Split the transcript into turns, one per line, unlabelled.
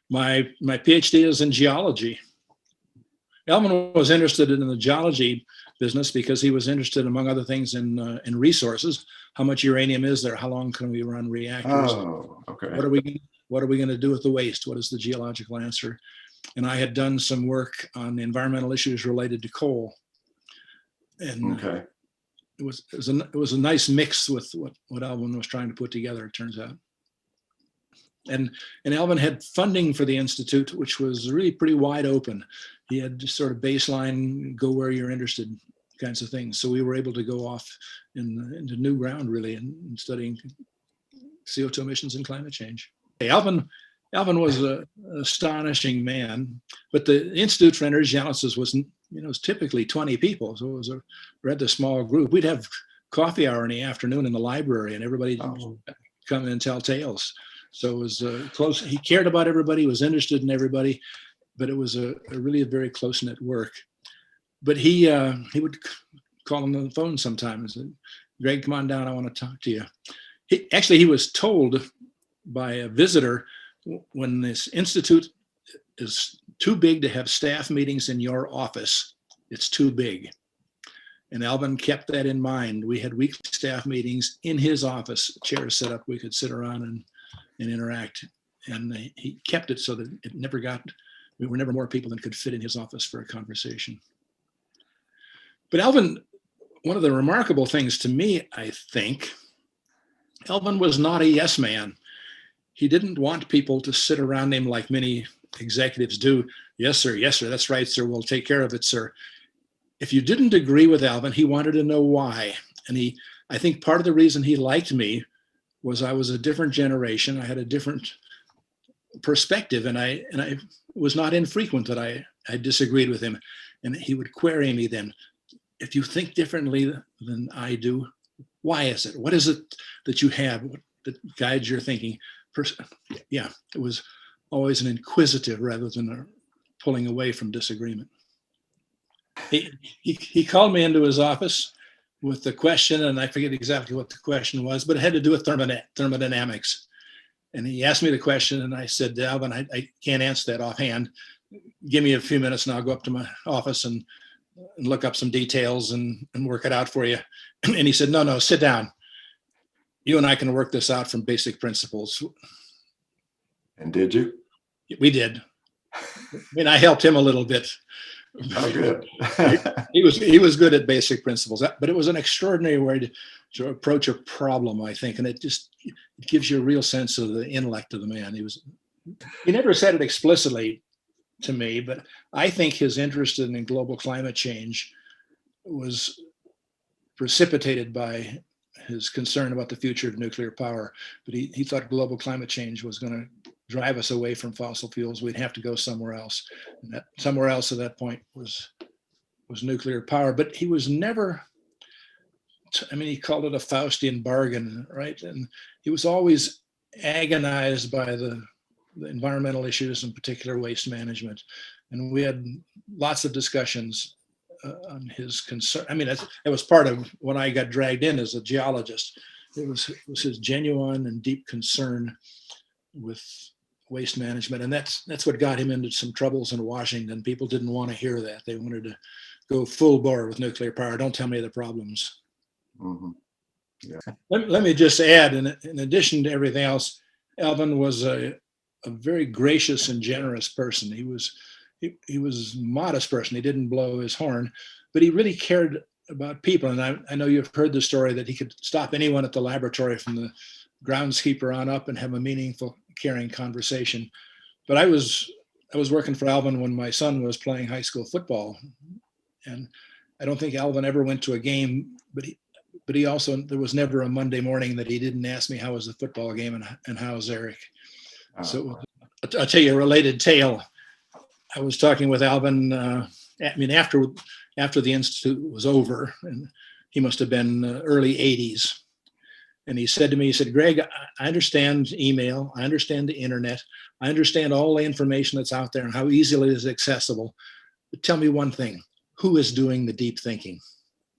My PhD is in geology. Alvin was interested in the geology business because he was interested, among other things, in resources. How much uranium is there? How long can we run reactors?
Oh, okay.
What are we going to do with the waste? What is the geological answer? And I had done some work on environmental issues related to coal. And
Okay.
it was a nice mix with what Alvin was trying to put together, it turns out. And Alvin had funding for the Institute, which was really pretty wide open. He had just sort of baseline, go where you're interested kinds of things. So we were able to go off into new ground, really, in studying CO2 emissions and climate change. Alvin was an astonishing man, but the Institute for Energy Analysis was typically 20 people. So it was a rather small group. We'd have coffee hour in the afternoon in the library, and everybody come in and tell tales. So it was close. He cared about everybody, was interested in everybody, but it was a really very close-knit work. But he would call him on the phone sometimes and say, "Gregg, come on down. I want to talk to you." He was told by a visitor, when this institute is too big to have staff meetings in your office, it's too big. And Alvin kept that in mind. We had weekly staff meetings in his office, chairs set up, we could sit around and interact. And he kept it so that we were never more people than could fit in his office for a conversation. But Alvin, one of the remarkable things to me, I think, Alvin was not a yes man. He didn't want people to sit around him like many executives do. Yes, sir. Yes, sir. That's right, sir. We'll take care of it, sir. If you didn't agree with Alvin, he wanted to know why. And I think part of the reason he liked me was I was a different generation. I had a different perspective, and it was not infrequent that I disagreed with him. And he would query me then, if you think differently than I do, why is it? What is it that you have that guides your thinking? Yeah, it was always an inquisitive rather than a pulling away from disagreement. He called me into his office with the question, and I forget exactly what the question was, but it had to do with thermodynamics. And he asked me the question, and I said, "Alvin, I can't answer that offhand. Give me a few minutes and I'll go up to my office and look up some details and work it out for you." And he said, no, sit down. You and I can work this out from basic principles.
And did you?
We did. I mean, I helped him a little bit.
Oh, good.
he was good at basic principles, but it was an extraordinary way to approach a problem, I think. And it gives you a real sense of the intellect of the man. He never said it explicitly to me, but I think his interest in global climate change was precipitated by his concern about the future of nuclear power. But he thought global climate change was going to drive us away from fossil fuels. We'd have to go somewhere else. And that somewhere else at that point was nuclear power. But he was never, he called it a Faustian bargain, right? And he was always agonized by the environmental issues, in particular waste management. And we had lots of discussions on his concern. That was part of when I got dragged in as a geologist. It was his genuine and deep concern with waste management. And that's what got him into some troubles in Washington. People didn't want to hear that. They wanted to go full bore with nuclear power. Don't tell me the problems.
Mm-hmm. Yeah.
Let me just add, in addition to everything else, Alvin was a very gracious and generous person. He was a modest person. He didn't blow his horn, but he really cared about people. And I know you've heard the story that he could stop anyone at the laboratory from the groundskeeper on up and have a meaningful, caring conversation. But I was working for Alvin when my son was playing high school football. And I don't think Alvin ever went to a game, but he also, there was never a Monday morning that he didn't ask me how was the football game and how's Eric. So I'll tell you a related tale. I was talking with Alvin, after the institute was over, and he must have been early 80s. And he said to me, "Gregg, I understand email. I understand the internet. I understand all the information that's out there and how easily it is accessible. But tell me one thing, who is doing the deep thinking?"